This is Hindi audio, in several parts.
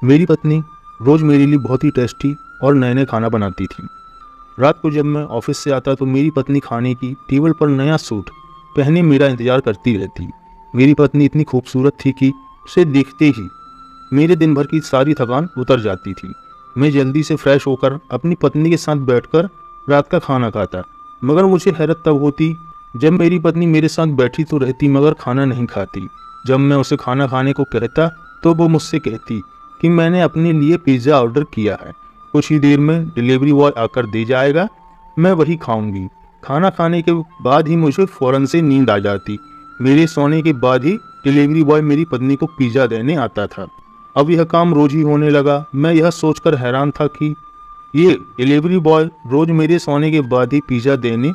मेरी पत्नी रोज़ मेरे लिए बहुत ही टेस्टी और नए नए खाना बनाती थी। रात को जब मैं ऑफिस से आता तो मेरी पत्नी खाने की टेबल पर नया सूट पहने मेरा इंतजार करती रहती। मेरी पत्नी इतनी खूबसूरत थी कि उसे देखते ही मेरे दिन भर की सारी थकान उतर जाती थी। मैं जल्दी से फ्रेश होकर अपनी पत्नी के साथ बैठकर रात का खाना खाता, मगर मुझे हैरत तब होती जब मेरी पत्नी मेरे साथ बैठी तो रहती मगर खाना नहीं खाती। जब मैं उसे खाना खाने को कहता तो वो मुझसे कहती कि मैंने अपने लिए पिज़्ज़ा ऑर्डर किया है, कुछ ही देर में डिलीवरी बॉय आकर दे जाएगा, मैं वही खाऊंगी। खाना खाने के बाद ही मुझे फ़ौरन से नींद आ जाती। मेरे सोने के बाद ही डिलीवरी बॉय मेरी पत्नी को पिज़्ज़ा देने आता था। अब यह काम रोज ही होने लगा। मैं यह सोचकर हैरान था कि ये डिलीवरी बॉय रोज मेरे सोने के बाद ही पिज़्ज़ा देने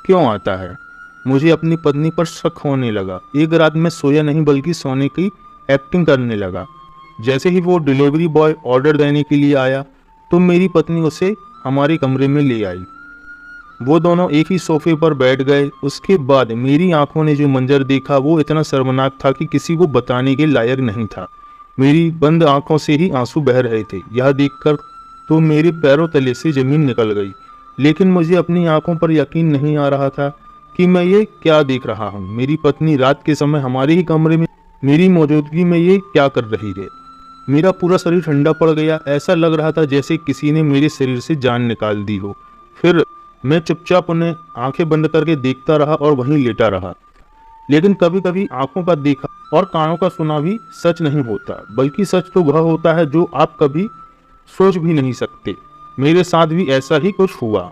क्यों आता है। मुझे अपनी पत्नी पर शक होने लगा। एक रात मैं सोया नहीं बल्कि सोने की एक्टिंग करने लगा। जैसे ही वो डिलीवरी बॉय ऑर्डर देने के लिए आया तो मेरी पत्नी उसे हमारे कमरे में ले आई। वो दोनों एक ही सोफे पर बैठ गए। उसके बाद मेरी आंखों ने जो मंजर देखा वो इतना शर्मनाक था कि किसी को बताने के लायक नहीं था। मेरी बंद आंखों से ही आंसू बह रहे थे। यह देखकर तो मेरे पैरों तले से जमीन निकल गई, लेकिन मुझे अपनी आंखों पर यकीन नहीं आ रहा था कि मैं ये क्या देख रहा हूँ। मेरी पत्नी रात के समय हमारे ही कमरे में मेरी मौजूदगी में ये क्या कर रही है। मेरा पूरा शरीर ठंडा पड़ गया। ऐसा लग रहा था जैसे किसी ने मेरे शरीर से जान निकाल दी हो। फिर मैं चुपचाप उन्हें आंखें बंद करके देखता रहा और वहीं लेटा रहा। लेकिन कभी कभी आंखों का देखा और कानों का सुना भी सच नहीं होता, बल्कि सच तो वह होता है जो आप कभी सोच भी नहीं सकते। मेरे साथ भी ऐसा ही कुछ हुआ।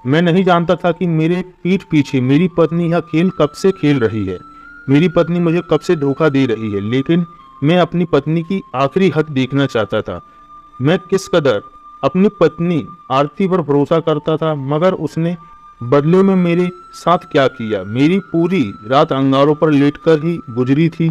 मैं नहीं जानता था कि मेरे पीठ पीछे मेरी पत्नी यह खेल कब से खेल रही है। मेरी पत्नी मुझे कब से धोखा दे रही है, लेकिन मैं अपनी पत्नी की आखिरी हद देखना चाहता था। मैं किस कदर अपनी पत्नी आरती पर भरोसा करता था, मगर उसने बदले में मेरे साथ क्या किया। मेरी पूरी रात अंगारों पर लेटकर ही गुजरी थी।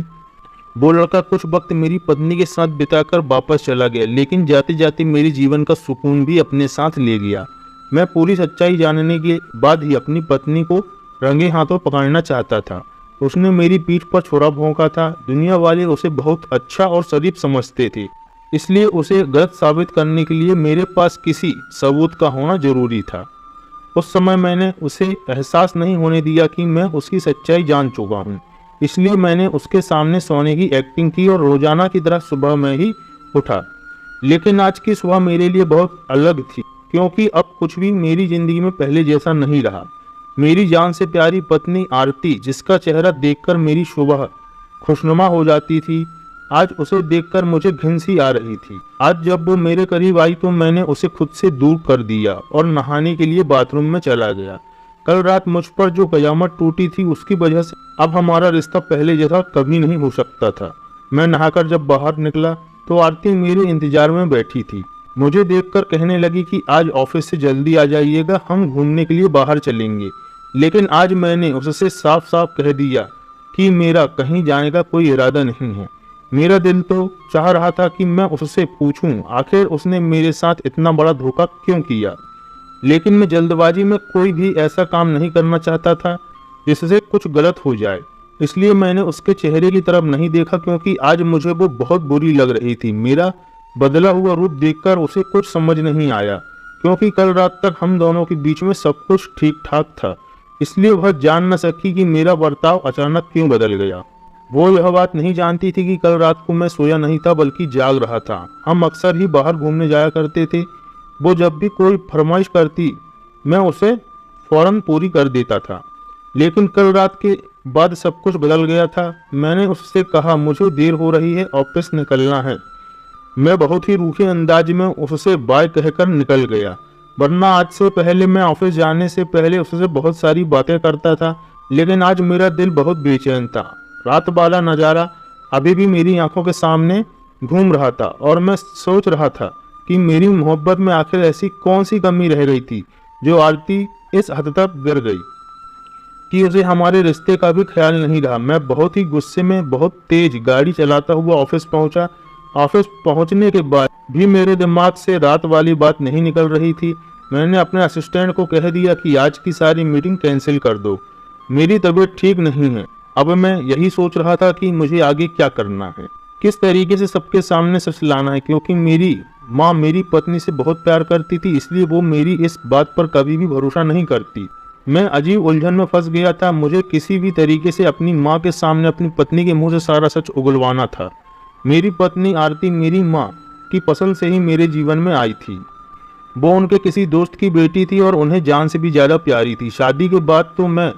वो लड़का कुछ वक्त मेरी पत्नी के साथ बिताकर वापस चला गया, लेकिन जाते जाते मेरे जीवन का सुकून भी अपने साथ ले गया। मैं पूरी सच्चाई जानने के बाद ही अपनी पत्नी को रंगे हाथों पकड़ना चाहता था। उसने मेरी पीठ पर छुरा भोंका था। दुनिया वाले उसे बहुत अच्छा और शरीफ समझते थे, इसलिए उसे गलत साबित करने के लिए मेरे पास किसी सबूत का होना जरूरी था। उस समय मैंने उसे एहसास नहीं होने दिया कि मैं उसकी सच्चाई जान चुका हूँ, इसलिए मैंने उसके सामने सोने की एक्टिंग की और रोजाना की तरह सुबह में ही उठा। लेकिन आज की सुबह मेरे लिए बहुत अलग थी, क्योंकि अब कुछ भी मेरी जिंदगी में पहले जैसा नहीं रहा। मेरी जान से प्यारी पत्नी आरती, जिसका चेहरा देखकर मेरी सुबह खुशनुमा हो जाती थी, आज उसे देखकर मुझे घिन सी आ रही थी। आज जब वो मेरे करीब आई तो मैंने उसे खुद से दूर कर दिया और नहाने के लिए बाथरूम में चला गया। कल रात मुझ पर जो कयामत टूटी थी उसकी वजह से अब हमारा रिश्ता पहले जैसा कभी नहीं हो सकता था। मैं नहाकर जब बाहर निकला तो आरती मेरे इंतजार में बैठी थी। मुझे देखकर कहने लगी कि आज ऑफिस से जल्दी आ जाइएगा, हम घूमने के लिए बाहर चलेंगे। लेकिन आज मैंने उससे साफ साफ कह दिया कि मेरा कहीं जाने का कोई इरादा नहीं है। मेरा दिल तो चाह रहा था कि मैं उससे पूछूं आखिर उसने मेरे साथ इतना बड़ा धोखा क्यों किया, लेकिन मैं जल्दबाजी में कोई भी ऐसा काम नहीं करना चाहता था जिससे कुछ गलत हो जाए। इसलिए मैंने उसके चेहरे की तरफ नहीं देखा, क्योंकि आज मुझे वो बहुत बुरी लग रही थी। मेरा बदला हुआ रूप देखकर उसे कुछ समझ नहीं आया, क्योंकि कल रात तक हम दोनों के बीच में सब कुछ ठीक ठाक था। इसलिए वह जान न सकी कि मेरा बर्ताव अचानक क्यों बदल गया। वो यह बात नहीं जानती थी कि कल रात को मैं सोया नहीं था बल्कि जाग रहा था। हम अक्सर ही बाहर घूमने जाया करते थे। वो जब भी कोई फरमाइश करती मैं उसे फौरन पूरी कर देता था, लेकिन कल रात के बाद सब कुछ बदल गया था। मैंने उससे कहा मुझे देर हो रही है, ऑफिस निकलना है। मैं बहुत ही रूखे अंदाज में उससे बाय कहकर निकल गया, वरना आज से पहले मैं ऑफिस जाने से पहले उससे बहुत सारी बातें करता था। लेकिन आज मेरा दिल बहुत बेचैन था। रात वाला नज़ारा अभी भी मेरी आंखों के सामने घूम रहा था और मैं सोच रहा था कि मेरी मोहब्बत में आखिर ऐसी कौन सी कमी रह गई थी जो आरती इस हद तक गिर गई कि उसे हमारे रिश्ते का भी ख्याल नहीं रहा। मैं बहुत ही गुस्से में बहुत तेज गाड़ी चलाता हुआ ऑफिस पहुंचा। ऑफिस पहुंचने के बाद भी मेरे दिमाग से रात वाली बात नहीं निकल रही थी। मैंने अपने असिस्टेंट को कह दिया कि आज की सारी मीटिंग कैंसिल कर दो, मेरी तबीयत ठीक नहीं है। अब मैं यही सोच रहा था कि मुझे आगे क्या करना है, किस तरीके से सबके सामने सच लाना है, क्योंकि मेरी माँ मेरी पत्नी से बहुत प्यार करती थी, इसलिए वो मेरी इस बात पर कभी भी भरोसा नहीं करती। मैं अजीब उलझन में फंस गया था। मुझे किसी भी तरीके से अपनी माँ के सामने अपनी पत्नी के मुंह से सारा सच उगलवाना था। मेरी पत्नी आरती मेरी माँ की पसंद से ही मेरे जीवन में आई थी। वो उनके किसी दोस्त की बेटी थी और उन्हें जान से भी ज़्यादा प्यारी थी। शादी के बाद तो मैं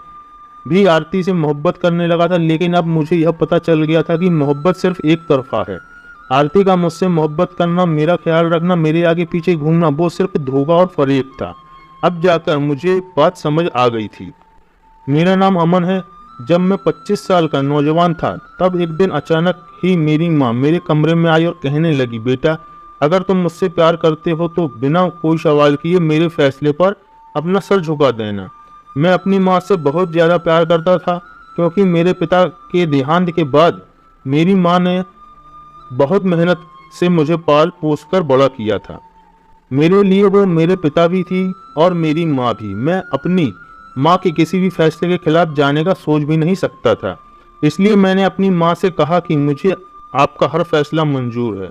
भी आरती से मोहब्बत करने लगा था, लेकिन अब मुझे यह पता चल गया था कि मोहब्बत सिर्फ एक तरफा है। आरती का मुझसे मोहब्बत करना, मेरा ख्याल रखना, मेरे आगे पीछे घूमना, वो सिर्फ धोखा और फरेब था। अब जाकर मुझे बात समझ आ गई थी। मेरा नाम अमन है। जब मैं 25 साल का नौजवान था, तब एक दिन अचानक ही मेरी माँ मेरे कमरे में आई और कहने लगी, बेटा अगर तुम मुझसे प्यार करते हो तो बिना कोई सवाल किए मेरे फैसले पर अपना सर झुका देना। मैं अपनी माँ से बहुत ज़्यादा प्यार करता था, क्योंकि मेरे पिता के देहांत के बाद मेरी माँ ने बहुत मेहनत से मुझे पाल पोस कर बड़ा किया था। मेरे लिए वो मेरे पिता भी थी और मेरी माँ भी। मैं अपनी माँ के किसी भी फैसले के खिलाफ जाने का सोच भी नहीं सकता था। इसलिए मैंने अपनी माँ से कहा कि मुझे आपका हर फैसला मंजूर है।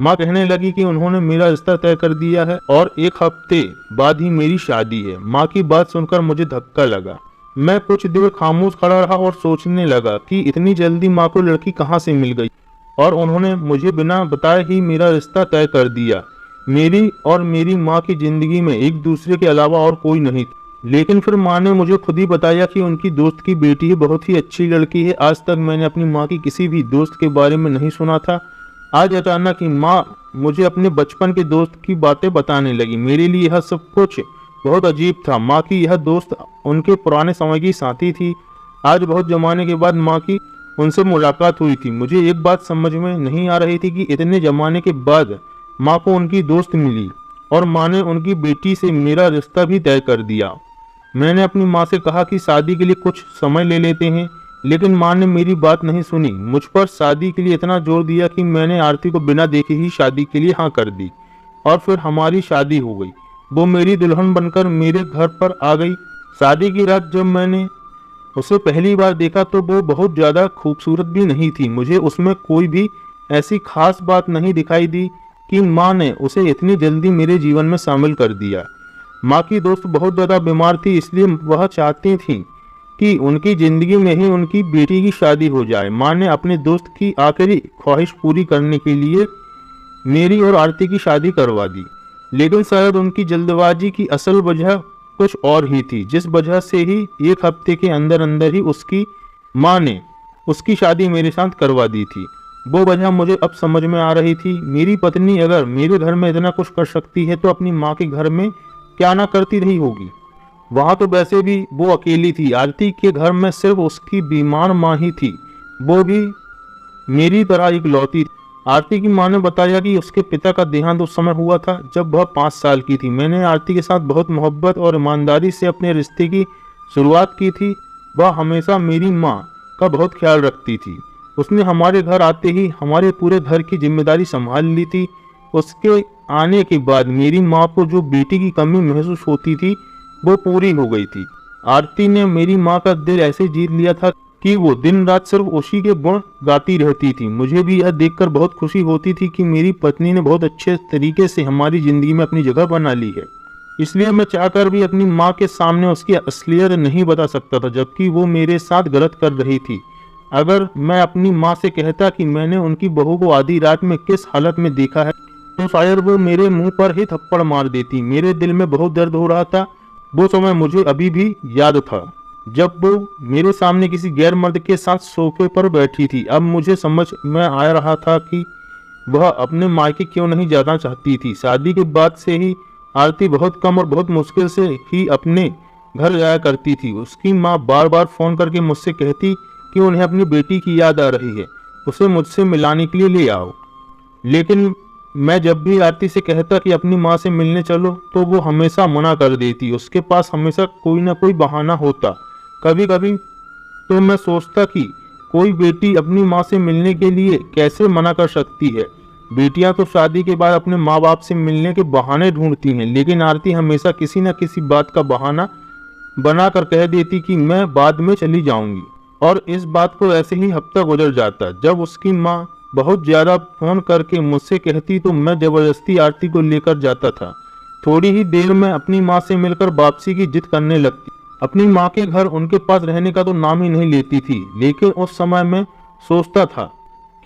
माँ कहने लगी कि उन्होंने मेरा रिश्ता तय कर दिया है और एक हफ्ते बाद ही मेरी शादी है। माँ की बात सुनकर मुझे धक्का लगा। मैं कुछ देर खामोश खड़ा रहा और सोचने लगा कि इतनी जल्दी माँ को लड़की कहाँ से मिल गई और उन्होंने मुझे बिना बताए ही मेरा रिश्ता तय कर दिया। मेरी और मेरी माँ की जिंदगी में एक दूसरे के अलावा और कोई नहीं था। लेकिन फिर माँ ने मुझे खुद ही बताया कि उनकी दोस्त की बेटी है, बहुत ही अच्छी लड़की है। आज तक मैंने अपनी माँ की किसी भी दोस्त के बारे में नहीं सुना था। आज अचानक ही माँ मुझे अपने बचपन के दोस्त की बातें बताने लगी। मेरे लिए यह सब कुछ बहुत अजीब था। माँ की यह दोस्त उनके पुराने समय की साथी थी। आज बहुत जमाने के बाद माँ की उनसे मुलाकात हुई थी। मुझे एक बात समझ में नहीं आ रही थी कि इतने जमाने के बाद माँ को उनकी दोस्त मिली और माँ ने उनकी बेटी से मेरा रिश्ता भी तय कर दिया। मैंने अपनी माँ से कहा कि शादी के लिए कुछ समय ले लेते हैं, लेकिन माँ ने मेरी बात नहीं सुनी। मुझ पर शादी के लिए इतना जोर दिया कि मैंने आरती को बिना देखे ही शादी के लिए हाँ कर दी और फिर हमारी शादी हो गई। वो मेरी दुल्हन बनकर मेरे घर पर आ गई। शादी की रात जब मैंने उसे पहली बार देखा तो वो बहुत ज़्यादा खूबसूरत भी नहीं थी। मुझे उसमें कोई भी ऐसी खास बात नहीं दिखाई दी कि माँ ने उसे इतनी जल्दी मेरे जीवन में शामिल कर दिया। माँ की दोस्त बहुत ज़्यादा बीमार थी, इसलिए वह चाहती थी कि उनकी ज़िंदगी में ही उनकी बेटी की शादी हो जाए। माँ ने अपने दोस्त की आखिरी ख्वाहिश पूरी करने के लिए मेरी और आरती की शादी करवा दी। लेकिन शायद उनकी जल्दबाजी की असल वजह कुछ और ही थी, जिस वजह से ही एक हफ्ते के अंदर अंदर ही उसकी माँ ने उसकी शादी मेरे साथ करवा दी थी। वो वजह मुझे अब समझ में आ रही थी। मेरी पत्नी अगर मेरे घर में इतना कुछ कर सकती है तो अपनी माँ के घर में क्या ना करती रही होगी। वहाँ तो वैसे भी वो अकेली थी। आरती के घर में सिर्फ उसकी बीमार माँ ही थी, वो भी मेरी तरह इकलौती थी। आरती की माँ ने बताया कि उसके पिता का देहांत उस समय हुआ था जब वह 5 साल की थी। मैंने आरती के साथ बहुत मोहब्बत और ईमानदारी से अपने रिश्ते की शुरुआत की थी। वह हमेशा मेरी माँ का बहुत ख्याल रखती थी। उसने हमारे घर आते ही हमारे पूरे घर की जिम्मेदारी संभाल ली थी। उसके आने के बाद मेरी माँ को जो बेटी की कमी महसूस होती थी वो पूरी हो गई थी। आरती ने मेरी माँ का दिल ऐसे जीत लिया था कि वो दिन रात सिर्फ उसी के गुण गाती रहती थी। मुझे भी यह देखकर बहुत खुशी होती थी कि मेरी पत्नी ने बहुत अच्छे तरीके से हमारी ज़िंदगी में अपनी जगह बना ली है। इसलिए मैं चाहकर भी अपनी माँ के सामने उसकी असलियत नहीं बता सकता था, जबकि वो मेरे साथ गलत कर रही थी। अगर मैं अपनी माँ से कहता कि मैंने उनकी बहू को आधी रात में किस हालत में देखा है तो शायद वो मेरे मुंह पर ही थप्पड़ मार देती। मेरे दिल में बहुत दर्द हो रहा था। वो समय मुझे अभी भी याद था जब वो मेरे सामने किसी गैर मर्द के साथ सोफे पर बैठी थी। अब मुझे समझ में आ रहा था कि वह अपने मायके क्यों नहीं जाना चाहती थी। शादी के बाद से ही आरती बहुत कम और बहुत मुश्किल से ही अपने घर जाया करती थी। उसकी माँ बार बार फ़ोन करके मुझसे कहती कि उन्हें अपनी बेटी की याद आ रही है, उसे मुझसे मिलाने के लिए ले आओ। लेकिन मैं जब भी आरती से कहता कि अपनी माँ से मिलने चलो तो वो हमेशा मना कर देती। उसके पास हमेशा कोई ना कोई बहाना होता। कभी कभी तो मैं सोचता कि कोई बेटी अपनी माँ से मिलने के लिए कैसे मना कर सकती है। बेटियां तो शादी के बाद अपने माँ बाप से मिलने के बहाने ढूंढती हैं, लेकिन आरती हमेशा किसी न किसी बात का बहाना बनाकर कह देती कि मैं बाद में चली जाऊंगी। और इस बात को ऐसे ही हफ्ता गुजर जाता। जब उसकी माँ बहुत ज़्यादा फ़ोन करके मुझसे कहती तो मैं ज़बरदस्ती आरती को लेकर जाता था। थोड़ी ही देर में अपनी माँ से मिलकर वापसी की जिद करने लगती। अपनी माँ के घर उनके पास रहने का तो नाम ही नहीं लेती थी, लेकिन उस समय मैं सोचता था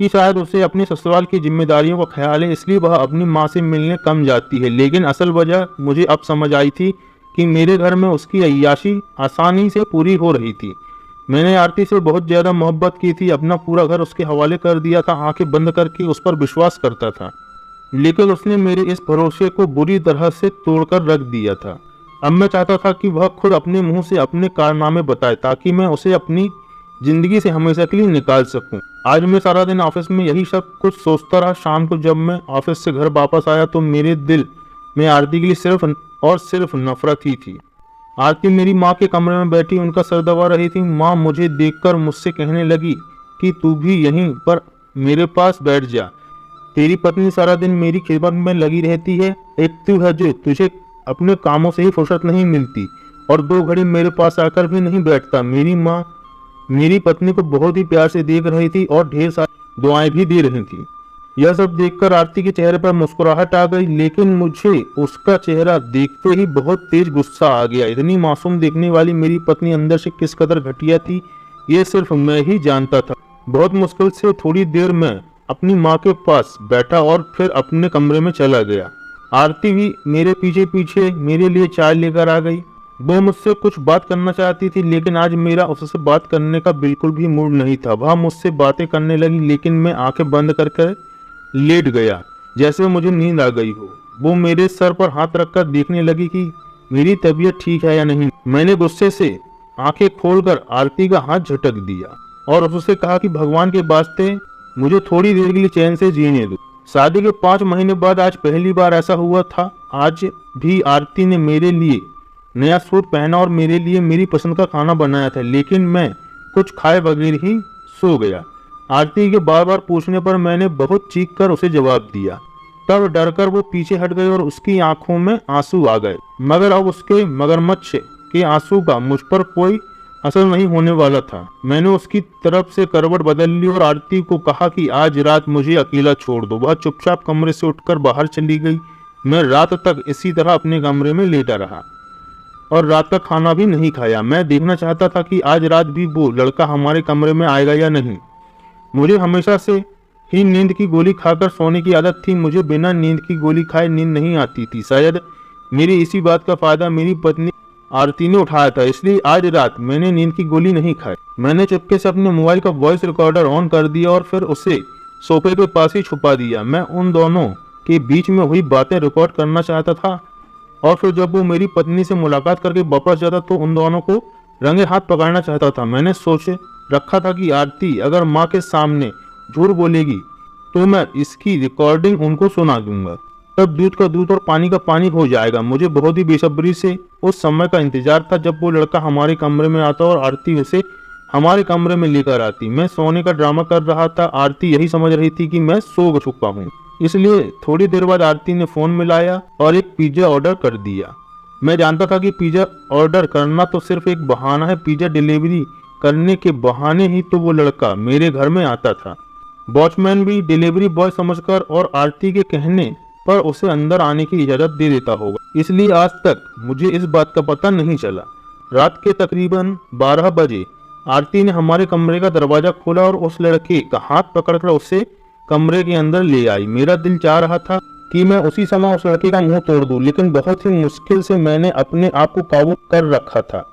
कि शायद उसे अपने ससुराल की जिम्मेदारियों का ख्याल है, इसलिए वह अपनी माँ से मिलने कम जाती है। लेकिन असल वजह मुझे अब समझ आई थी कि मेरे घर में उसकी अय्याशी आसानी से पूरी हो रही थी। मैंने आरती से बहुत ज़्यादा मोहब्बत की थी, अपना पूरा घर उसके हवाले कर दिया था, आंखें बंद करके उस पर विश्वास करता था। लेकिन उसने मेरे इस भरोसे को बुरी तरह से तोड़कर रख दिया था। अब मैं चाहता था कि वह खुद अपने मुंह से अपने कारनामे बताए, ताकि मैं उसे अपनी जिंदगी से हमेशा के लिए निकाल सकूं। आज मैं सारा दिन ऑफिस में यही सब कुछ सोचता रहा। शाम को जब मैं ऑफिस से घर वापस आया तो मेरे दिल में आरती के लिए सिर्फ और सिर्फ नफरत ही थी। आरती मेरी माँ के कमरे में बैठी उनका सर दबा रही थी। माँ मुझे देखकर मुझसे कहने लगी कि तू भी यहीं पर मेरे पास बैठ जा। तेरी पत्नी सारा दिन मेरी खिदमत में लगी रहती है। एक तू है जो तुझे अपने कामों से ही फुर्सत नहीं मिलती और 2 घड़ी मेरे पास आकर भी नहीं बैठता। मेरी माँ मेरी पत्नी को बहुत ही प्यार से देख रही थी और ढेर सारी दुआएं भी दे रही थी। यह सब देखकर आरती के चेहरे पर मुस्कुराहट आ गई, लेकिन मुझे उसका चेहरा देखते ही बहुत तेज गुस्सा आ गया। इतनी मासूम देखने वाली मेरी पत्नी अंदर से किस कदर घटिया थी, ये सिर्फ मैं ही जानता था। बहुत मुश्किल से थोड़ी देर में अपनी माँ के पास बैठा और फिर अपने कमरे में चला गया। आरती भी मेरे पीछे पीछे मेरे लिए चाय लेकर आ गई। वो मुझसे कुछ बात करना चाहती थी, लेकिन आज मेरा उससे बात करने का बिल्कुल भी मूड नहीं था। वह मुझसे बातें करने लगी, लेकिन मैं आंखें बंद करके लेट गया, जैसे मुझे नींद आ गई हो। वो मेरे सर पर हाथ रखकर देखने लगी कि मेरी तबीयत ठीक है या नहीं। मैंने गुस्से से आंखें खोलकर आरती का हाथ झटक दिया और उससे कहा कि भगवान के वास्ते मुझे थोड़ी देर के लिए चैन से जीने दो। शादी के 5 महीने बाद आज पहली बार ऐसा हुआ था। आज भी आरती ने मेरे लिए नया सूट पहना और मेरे लिए मेरी पसंद का खाना बनाया था, लेकिन मैं कुछ खाए बगैर ही सो गया। आरती के बार बार पूछने पर मैंने बहुत चीख कर उसे जवाब दिया। तब डरकर वो पीछे हट गई और उसकी आंखों में आंसू आ गए, मगर अब उसके मगरमच्छ के आंसू का मुझ पर कोई असर नहीं होने वाला था। मैंने उसकी तरफ से करवट बदल ली और आरती को कहा कि आज रात मुझे अकेला छोड़ दो। वह चुपचाप कमरे से उठकर बाहर चली गई। मैं रात तक इसी तरह अपने कमरे में लेटा रहा और रात का खाना भी नहीं खाया। मैं देखना चाहता था कि आज रात भी वो लड़का हमारे कमरे में आएगा या नहीं। मुझे हमेशा से ही नींद की गोली खाकर सोने की आदत थी। मुझे बिना नींद की गोली खाए नींद नहीं आती थी। शायद मेरी इसी बात का फायदा मेरी पत्नी आरती ने उठाया था, इसलिए आज रात मैंने नींद की गोली नहीं खाई। मैंने चुपके से अपने मोबाइल का वॉइस रिकॉर्डर ऑन कर दिया और फिर उसे सोफे के पास ही छुपा दिया। मैं उन दोनों के बीच में हुई बातें रिकॉर्ड करना चाहता था और फिर जब वो मेरी पत्नी से मुलाकात करके वापस जाता तो उन दोनों को रंगे हाथ पकड़ना चाहता था। मैंने सोच रखा था कि आरती अगर माँ के सामने झूठ बोलेगी तो मैं इसकी रिकॉर्डिंग उनको सुना दूंगा। तब दूध का दूध और पानी का पानी हो जाएगा। मुझे बहुत ही बेसब्री से उस समय का इंतजार था जब वो लड़का हमारे कमरे में आता और आरती उसे हमारे कमरे में लेकर आती। मैं सोने का ड्रामा कर रहा था। आरती यही समझ रही थी कि मैं सो चुका हूँ, इसलिए थोड़ी देर बाद आरती ने फोन मिलाया और एक पिज्जा ऑर्डर कर दिया। मैं जानता था कि पिज्जा ऑर्डर करना तो सिर्फ एक बहाना है। पिज्जा डिलीवरी करने के बहाने ही तो वो लड़का मेरे घर में आता था। वॉचमैन भी डिलीवरी बॉय समझकर और आरती के कहने पर उसे अंदर आने की इजाजत दे देता होगा, इसलिए आज तक मुझे इस बात का पता नहीं चला। रात के तकरीबन 12 बजे आरती ने हमारे कमरे का दरवाजा खोला और उस लड़के का हाथ पकड़कर उसे कमरे के अंदर ले आई। मेरा दिल चाह रहा था कि मैं उसी समय उस लड़के का मुंह तोड़ दूं, लेकिन बहुत ही मुश्किल से मैंने अपने आप को काबू कर रखा था।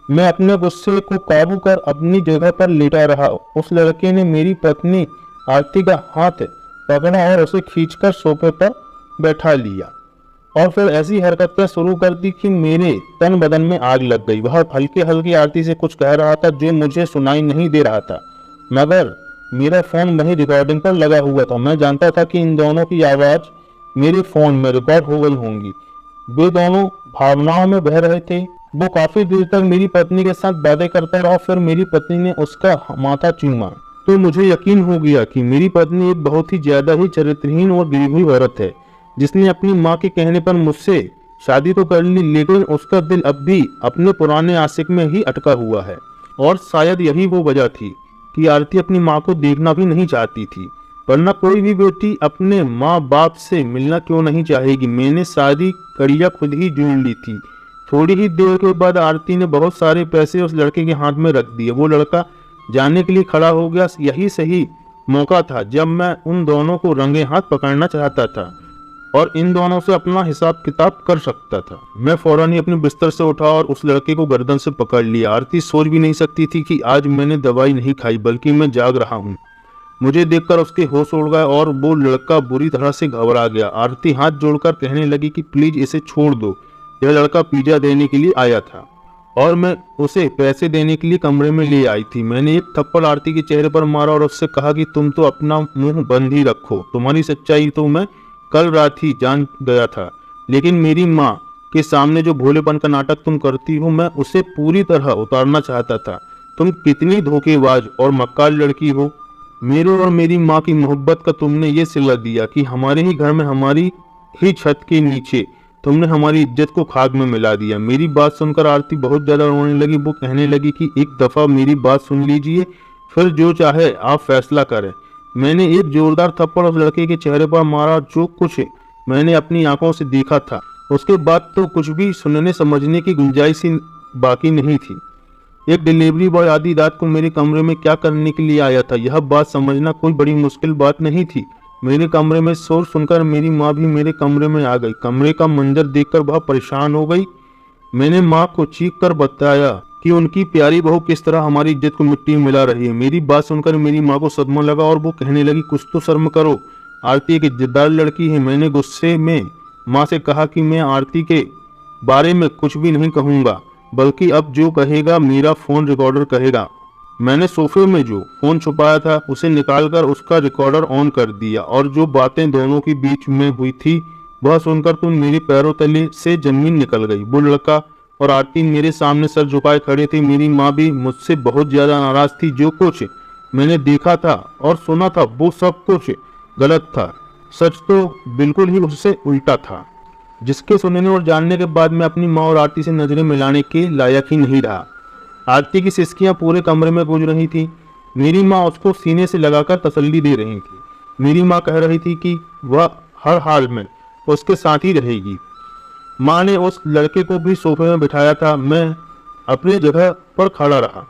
मैं अपने गुस्से को काबू कर अपनी जगह पर लेटा रहा। उस लड़के ने मेरी पत्नी आरती का हाथ पकड़ा और उसे खींचकर सोफे पर बैठा लिया और फिर ऐसी हरकतें शुरू कर दी कि मेरे तन बदन में आग लग गई। वह हल्के हल्के आरती से कुछ कह रहा था जो मुझे सुनाई नहीं दे रहा था, मगर मेरा फोन वही रिकॉर्डिंग पर लगा हुआ था। मैं जानता था कि इन दोनों की आवाज मेरे फोन में रिकॉर्ड हो गई होंगी। वे दोनों भावनाओं में बह रहे थे। वो काफी देर तक मेरी पत्नी के साथ बातें करता रहा। फिर मेरी पत्नी ने उसका माथा चूमा तो मुझे यकीन हो गया कि मेरी पत्नी एक बहुत ही ज्यादा ही चरित्रहीन और गिरी हुई औरत है, जिसने अपनी माँ के कहने पर मुझसे शादी तो कर ली, लेकिन उसका दिल अब भी अपने पुराने आशिक में ही अटका हुआ है। और शायद यही वो वजह थी कि आरती अपनी माँ को देखना भी नहीं चाहती थी। वरना कोई भी बेटी अपने माँ बाप से मिलना क्यों नहीं चाहेगी। मैंने सारी कड़ियाँ खुद ही जोड़ ली थी। थोड़ी ही देर के बाद आरती ने बहुत सारे पैसे उस लड़के के हाथ में रख दिए। वो लड़का जाने के लिए खड़ा हो गया। यही सही मौका था जब मैं उन दोनों को रंगे हाथ पकड़ना चाहता था और इन दोनों से अपना हिसाब किताब कर सकता था। मैं फौरन ही अपने बिस्तर से उठा और उस लड़के को गर्दन से पकड़ लिया। आरती सोच भी नहीं सकती थी कि आज मैंने दवाई नहीं खाई बल्कि मैं जाग रहा हूँ। मुझे देखकर उसके होश उड़ गए और वो लड़का बुरी तरह से घबरा गया। आरती हाथ जोड़कर कहने लगी कि प्लीज इसे छोड़ दो। यह लड़का पिज्जा देने के लिए आया था और मैं उसे पैसे देने के लिए कमरे में ले आई थी। मैंने एक थप्पड़ आरती के चेहरे पर मारा और उससे कहा कि तुम तो अपना मुंह बंद ही रखो। तुम्हारी सच्चाई तो मैं कल रात ही जान गया था, लेकिन मेरी माँ के सामने जो भोलेपन का नाटक तुम करती हो मैं उसे पूरी तरह उतारना चाहता था। तुम कितनी धोखेबाज और मक्कार लड़की हो। मेरे और मेरी माँ की मोहब्बत का तुमने ये सिला दिया कि हमारे ही घर में हमारी ही छत के नीचे तुमने हमारी इज्जत को खाक में मिला दिया। मेरी बात सुनकर आरती बहुत ज्यादा रोने लगी। वो कहने लगी कि एक दफा मेरी बात सुन लीजिए, फिर जो चाहे आप फैसला करें। मैंने एक जोरदार थप्पड़ उस लड़के के चेहरे पर मारा। जो कुछ मैंने अपनी आंखों से देखा था उसके बाद तो कुछ भी सुनने समझने की गुंजाइश ही बाकी नहीं थी। एक डिलीवरी बॉय आधी रात को मेरे कमरे में क्या करने के लिए आया था, यह बात समझना कोई बड़ी मुश्किल बात नहीं थी। मेरे कमरे में शोर सुनकर मेरी माँ भी मेरे कमरे में आ गई। कमरे का मंजर देखकर वह परेशान हो गई। मैंने माँ को चीख कर बताया कि उनकी प्यारी बहू किस तरह हमारी इज्जत को मिट्टी में मिला रही है। मेरी बात सुनकर मेरी माँ को सदमा लगा और वो कहने लगी कुछ तो शर्म करो, आरती एक इज्जतदार लड़की है। मैंने गुस्से में माँ से कहा कि मैं आरती के बारे में कुछ भी नहीं कहूँगा, बल्कि अब जो कहेगा मेरा फोन रिकॉर्डर कहेगा। मैंने सोफे में जो फोन छुपाया था उसे निकालकर उसका रिकॉर्डर ऑन कर दिया और जो बातें दोनों के बीच में हुई थी वह सुनकर तुम मेरे पैरों तले से जमीन निकल गई। वो लड़का और आरती मेरे सामने सर झुकाए खड़े थे। मेरी माँ भी मुझसे बहुत ज्यादा नाराज थी। जो कुछ मैंने देखा था और सुना था वो सब कुछ गलत था। सच तो बिल्कुल ही उससे उल्टा था, जिसके सुनने और जानने के बाद मैं अपनी माँ और आरती से नजरें मिलाने के लायक ही नहीं रहा। आरती की सिसकियां पूरे कमरे में गूंज रही थी। मेरी माँ उसको सीने से लगाकर तसल्ली दे रही थी। मेरी माँ कह रही थी कि वह हर हाल में उसके साथ ही रहेगी। माँ ने उस लड़के को भी सोफे में बिठाया था। मैं अपनी जगह पर खड़ा रहा।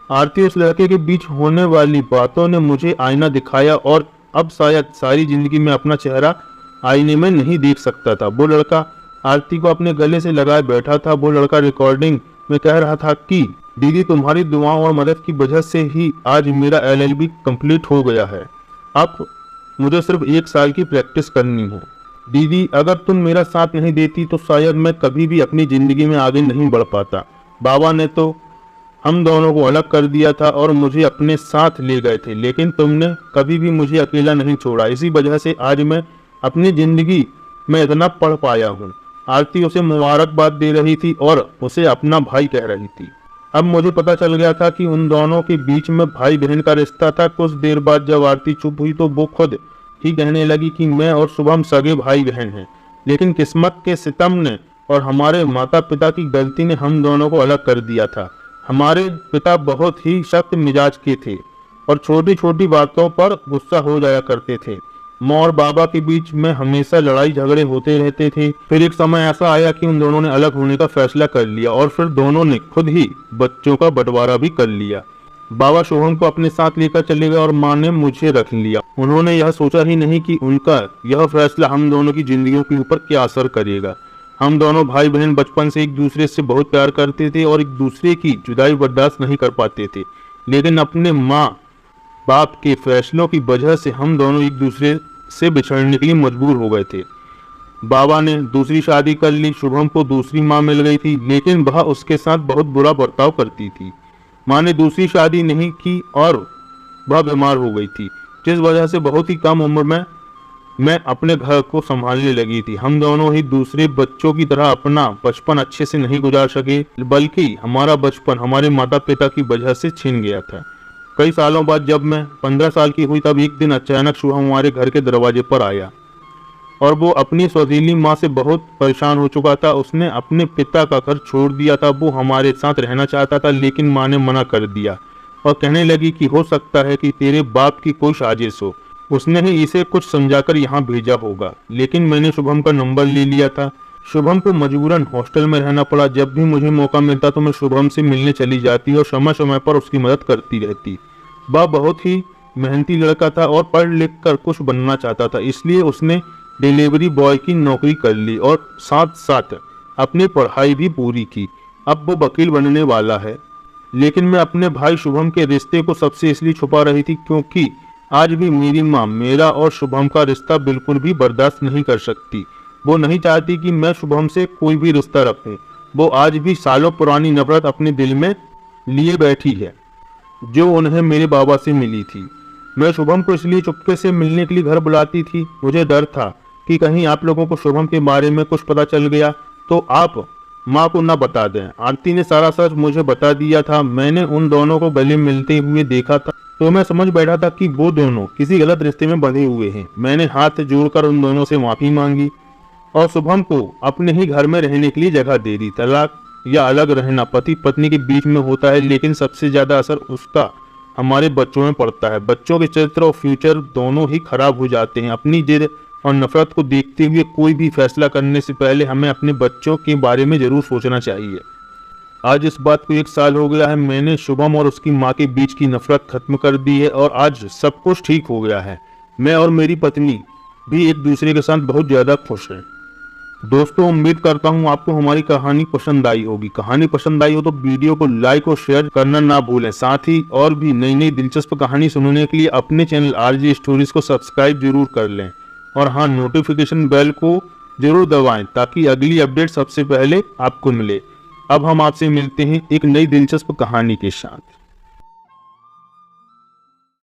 आरती उस लड़के के बीच होने वाली बातों ने मुझे आईना दिखाया और अब शायद सारी जिंदगी में अपना चेहरा आईने में नहीं देख सकता था। वो लड़का आरती को अपने गले से लगाए बैठा था। वो लड़का रिकॉर्डिंग में कह रहा था कि दीदी तुम्हारी दुआओं और मदद की वजह से ही आज मेरा LLB कंप्लीट हो गया है। अब मुझे सिर्फ 1 साल की प्रैक्टिस करनी हो। दीदी अगर तुम मेरा साथ नहीं देती तो शायद मैं कभी भी अपनी जिंदगी में आगे नहीं बढ़ पाता। बाबा ने तो हम दोनों को अलग कर दिया था और मुझे अपने साथ ले गए थे, लेकिन तुमने कभी भी मुझे अकेला नहीं छोड़ा। इसी वजह से आज मैं अपनी जिंदगी में इतना पढ़ पाया हूँ। आरती उसे मुबारकबाद दे रही थी और उसे अपना भाई कह रही थी। अब मुझे पता चल गया था कि उन दोनों के बीच में भाई बहन का रिश्ता था। कुछ देर बाद जब आरती चुप हुई तो वो खुद ही कहने लगी कि मैं और शुभम सगे भाई बहन हैं, लेकिन किस्मत के सितम ने और हमारे माता पिता की गलती ने हम दोनों को अलग कर दिया था। हमारे पिता बहुत ही सख्त मिजाज के थे और छोटी छोटी बातों पर गुस्सा हो जाया करते थे। माँ और बाबा के बीच में हमेशा लड़ाई झगड़े होते रहते थे। फिर एक समय ऐसा आया कि उन दोनों ने अलग होने का फैसला कर लिया और फिर दोनों ने खुद ही बच्चों का बंटवारा भी कर लिया। बाबा शुभम को अपने साथ लेकर चले गए और माँ ने मुझे रख लिया। उन्होंने यह सोचा ही नहीं कि उनका यह फैसला हम दोनों की जिंदगियों के ऊपर क्या असर करेगा। हम दोनों भाई बहन बचपन से एक दूसरे से बहुत प्यार करते थे और एक दूसरे की जुदाई बर्दाश्त नहीं कर पाते थे, लेकिन अपने माँ बाप के फैसलों की वजह से हम दोनों एक दूसरे से बिछड़ने के लिए मजबूर हो गए थे। बाबा ने दूसरी शादी कर ली। शुभम को दूसरी माँ मिल गई थी, लेकिन वह उसके साथ बहुत बुरा बर्ताव करती थी। माँ ने दूसरी शादी नहीं की और वह बीमार हो गई थी, जिस वजह से बहुत ही कम उम्र में मैं अपने घर को संभालने लगी थी। हम दोनों ही दूसरे बच्चों की तरह अपना बचपन अच्छे से नहीं गुजार सके, बल्कि हमारा बचपन हमारे माता पिता की वजह से छिन गया था। कई सालों बाद जब मैं 15 साल की हुई तब एक दिन अचानक शुभम हमारे घर के दरवाजे पर आया और वो अपनी सौतीली माँ से बहुत परेशान हो चुका था। उसने अपने पिता का घर छोड़ दिया था। वो हमारे साथ रहना चाहता था, लेकिन माँ ने मना कर दिया और कहने लगी कि हो सकता है कि तेरे बाप की कोई साजिश हो। उसने ही इसे कुछ समझाकर यहाँ भेजा होगा, लेकिन मैंने शुभम का नंबर ले लिया था। शुभम को मजबूरन हॉस्टल में रहना पड़ा। जब भी मुझे मौका मिलता तो मैं शुभम से मिलने चली जाती और समय समय पर उसकी मदद करती रहती। वह बहुत ही मेहनती लड़का था और पढ़ लिख कर कुछ बनना चाहता था, इसलिए उसने डिलीवरी बॉय की नौकरी कर ली और साथ साथ अपनी पढ़ाई भी पूरी की। अब वो वकील बनने वाला है। लेकिन मैं अपने भाई शुभम के रिश्ते को सबसे इसलिए छुपा रही थी क्योंकि आज भी मेरी माँ मेरा और शुभम का रिश्ता बिल्कुल भी बर्दाश्त नहीं कर सकती। वो नहीं चाहती कि मैं शुभम से कोई भी रिश्ता रखूं। वो आज भी सालों पुरानी नफरत अपने दिल में लिए बैठी है, जो उन्हें मेरे बाबा से मिली थी। मैं शुभम को इसलिए चुपके से मिलने के लिए घर बुलाती थी। मुझे डर था कि कहीं आप लोगों को शुभम के बारे में कुछ पता चल गया तो आप माँ को न बता दें। आरती ने सारा सच मुझे बता दिया था। मैंने उन दोनों को गले मिलते हुए देखा था तो मैं समझ बैठा था कि वो दोनों किसी गलत रिश्ते में बंधे हुए हैं। मैंने हाथ जोड़कर उन दोनों से माफी मांगी और शुभम को अपने ही घर में रहने के लिए जगह दे दी। तलाक या अलग रहना पति पत्नी के बीच में होता है, लेकिन सबसे ज्यादा असर उसका हमारे बच्चों में पड़ता है। बच्चों के चरित्र और फ्यूचर दोनों ही खराब हो जाते हैं। अपनी जिद और नफरत को देखते हुए कोई भी फैसला करने से पहले हमें अपने बच्चों के बारे में जरूर सोचना चाहिए। आज इस बात को 1 साल हो गया है। मैंने शुभम और उसकी माँ के बीच की नफरत खत्म कर दी है और आज सब कुछ ठीक हो गया है। मैं और मेरी पत्नी भी एक दूसरे के साथ बहुत ज्यादा खुश हैं। दोस्तों, उम्मीद करता हूँ आपको हमारी कहानी पसंद आई होगी। कहानी पसंद आई हो तो वीडियो को लाइक और शेयर करना ना भूलें। साथ ही और भी नई नई दिलचस्प कहानी सुनने के लिए अपने चैनल आरजे स्टोरीज को सब्सक्राइब जरूर कर लें और हाँ, नोटिफिकेशन बेल को जरूर दबाएं ताकि अगली अपडेट सबसे पहले आपको मिले। अब हम आपसे मिलते हैं एक नई दिलचस्प कहानी के साथ।